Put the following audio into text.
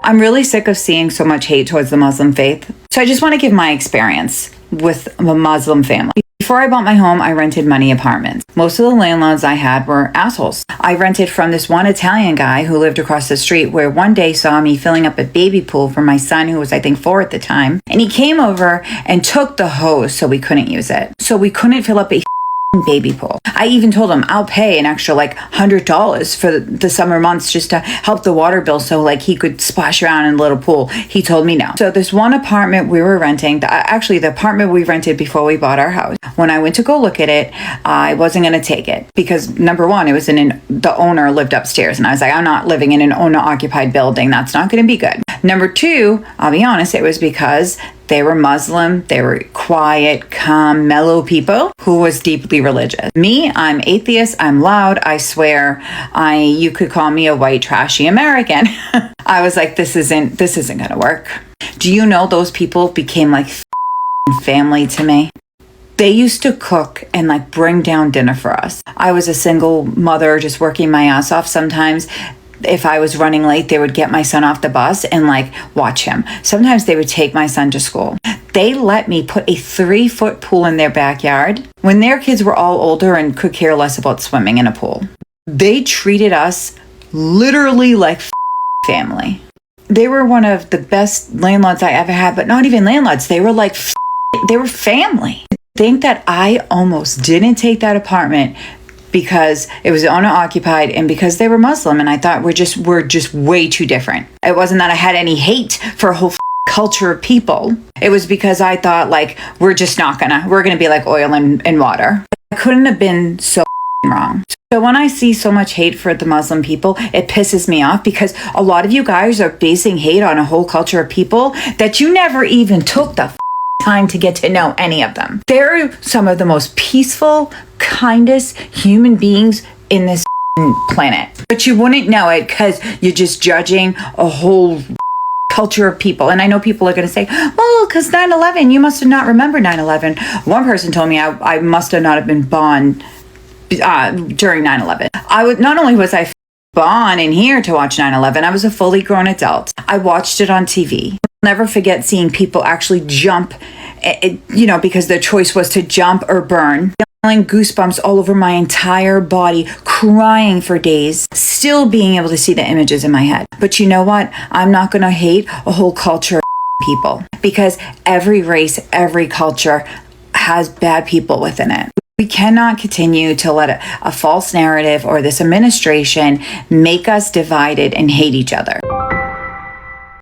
I'm really sick of seeing so much hate towards the Muslim faith. So I just want to give my experience with a Muslim family. Before I bought my home, I rented many apartments. Most of the landlords I had were assholes. I rented from this one Italian guy who lived across the street, where one day saw me filling up a baby pool for my son, who was I think 4 at the time. And he came over and took the hose so we couldn't use it. So we couldn't fill up a baby pool. I even told him I'll pay an extra like $100 for the summer months just to help the water bill, so like he could splash around in the little pool. He told me no. So this one apartment we were renting, actually the apartment we rented before we bought our house, when I went to go look at it, I wasn't going to take it because number one, it was the owner lived upstairs, and I was like, I'm not living in an owner occupied building. That's not going to be good. Number two, I'll be honest, it was because they were Muslim. They were quiet, calm, mellow people who was deeply religious. Me, I'm atheist. I'm loud. I swear. You could call me a white trashy American. I was like, this isn't going to work. Do you know those people became like family to me? They used to cook and like bring down dinner for us. I was a single mother just working my ass off. Sometimes if I was running late, they would get my son off the bus and like watch him. Sometimes they would take my son to school. They let me put a 3-foot pool in their backyard when their kids were all older and could care less about swimming in a pool. They treated us literally like family. They were one of the best landlords I ever had, but not even landlords. They were like, they were family. I think that I almost didn't take that apartment because it was owner occupied and because they were Muslim, and I thought we're just way too different. It wasn't that I had any hate for a whole culture of people. It was because I thought like we're gonna be like oil and water. I couldn't have been so wrong. So when I see so much hate for the Muslim people, it pisses me off because a lot of you guys are basing hate on a whole culture of people that you never even took the time to get to know any of them. They're some of the most peaceful, kindest human beings in this planet. But you wouldn't know it because you're just judging a whole culture of people. And I know people are going to say, well, because 9/11, you must have not remembered 9/11. One person told me I must have not have been born during 9/11. Not only was I born in here to watch 9/11, I was a fully grown adult. I watched it on TV. I'll never forget seeing people actually jump, because their choice was to jump or burn. Feeling goosebumps all over my entire body, crying for days, still being able to see the images in my head. But you know what? I'm not going to hate a whole culture of people, because every race, every culture has bad people within it. We cannot continue to let a false narrative or this administration make us divided and hate each other.